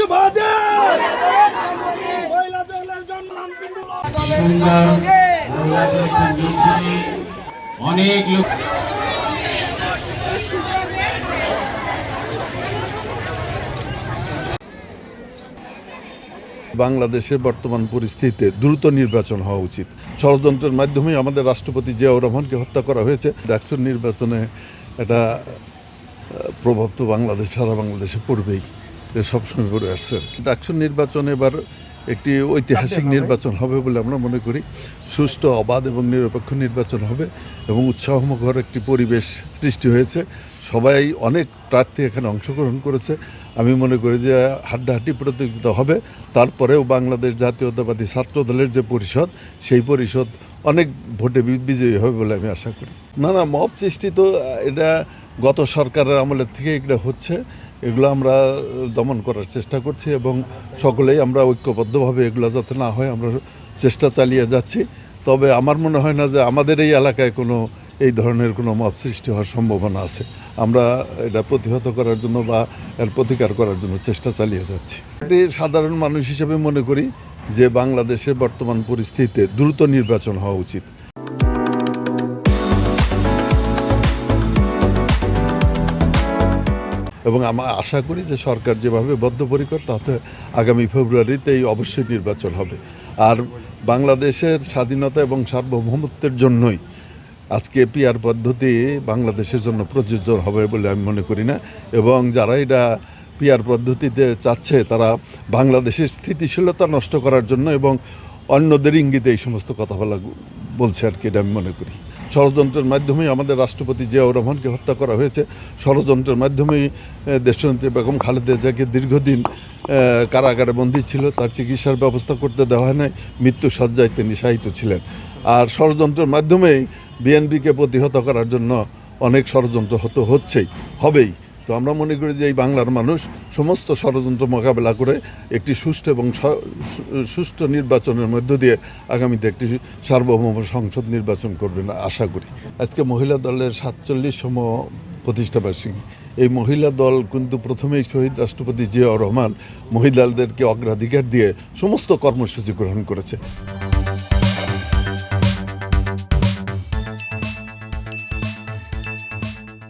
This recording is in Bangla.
রাষ্ট্রবাদী মহিলা দলের জন্য অনেক লোক বাংলাদেশের বর্তমান পরিস্থিতিতে দ্রুত নির্বাচন হওয়া উচিত। ষড়যন্ত্রের মাধ্যমে আমাদের রাষ্ট্রপতি জিয়াউর রহমানকে হত্যা করা হয়েছে। ডাকসুর নির্বাচনে এটা প্রভাব তো সারা বাংলাদেশে পড়বেই, সবসময় পড়ে আসছে। ডাকসুর নির্বাচন এবার একটি ঐতিহাসিক নির্বাচন হবে বলে আমরা মনে করি। সুষ্ঠু, অবাধ এবং নিরপেক্ষ নির্বাচন হবে এবং উৎসাহমুখর একটি পরিবেশ সৃষ্টি হয়েছে। সবাই, অনেক প্রার্থী এখানে অংশগ্রহণ করেছে। আমি মনে করি যে হাড্ডাহাড্ডি প্রতিযোগিতা হবে। তারপরেও বাংলাদেশ জাতীয়তাবাদী ছাত্র দলের যে পরিষদ, সেই পরিষদ অনেক ভোটে বিজয়ী হবে বলে আমি আশা করি। না, মব সৃষ্টি তো এটা গত সরকারের আমলের থেকে এটা হচ্ছে। এগুলো আমরা দমন করার চেষ্টা করছি এবং সকলেই আমরা ঐক্যবদ্ধভাবে এগুলো যাতে না হয় আমরা চেষ্টা চালিয়ে যাচ্ছি। তবে আমার মনে হয় না যে আমাদের এই এলাকায় এই ধরনের কোনো মব সৃষ্টি হওয়ার সম্ভাবনা আছে। আমরা এটা প্রতিহত করার জন্য বা এর প্রতিকার করার জন্য চেষ্টা চালিয়ে যাচ্ছি। এটি সাধারণ মানুষ হিসেবে মনে করি যে বাংলাদেশের বর্তমান পরিস্থিতিতে দ্রুত নির্বাচন হওয়া উচিত। এবং আমরা আশা করি যে সরকার যেভাবে বদ্ধপরিকর, তাতে আগামী ফেব্রুয়ারিতেই অবশ্যই নির্বাচন হবে। আর বাংলাদেশের স্বাধীনতা এবং সার্বভৌমত্বের জন্যই আজকে পিআর পদ্ধতি বাংলাদেশের জন্য প্রযোজ্য হবে বলে আমি মনে করি না। এবং যারা এটা পিআর পদ্ধতিতে চাচ্ছে, তারা বাংলাদেশের স্থিতিশীলতা নষ্ট করার জন্য এবং অন্যদের ইঙ্গিতে এই সমস্ত কথা বলছে আর কি, এটা আমি মনে করি। ষড়যন্ত্রের মাধ্যমেই আমাদের রাষ্ট্রপতি জিয়াউর রহমানকে হত্যা করা হয়েছে। ষড়যন্ত্রের মাধ্যমেই দেশনেত্রী বেগম খালেদা জিয়াকে দীর্ঘদিন কারাগারে বন্দী ছিল, তার চিকিৎসার ব্যবস্থা করতে দেওয়া হয় নাই, মৃত্যুসজ্জায় তিনি শায়িত ছিলেন। আর ষড়যন্ত্রের মাধ্যমেই বিএনপিকে প্রতিহত করার জন্য অনেক ষড়যন্ত্র হবেই। তো আমরা মনে করি যে এই বাংলার মানুষ সমস্ত ষড়যন্ত্র মোকাবেলা করে একটি সুষ্ঠু এবং সুষ্ঠু নির্বাচনের মধ্য দিয়ে আগামীতে একটি সার্বভৌম সংসদ নির্বাচন করবেন আশা করি। আজকে মহিলা দলের 47তম প্রতিষ্ঠাবার্ষিকী। এই মহিলা দল কিন্তু প্রথমেই শহীদ রাষ্ট্রপতি জিয়াউর রহমান মহিলাদেরকে অগ্রাধিকার দিয়ে সমস্ত কর্মসূচি গ্রহণ করেছে।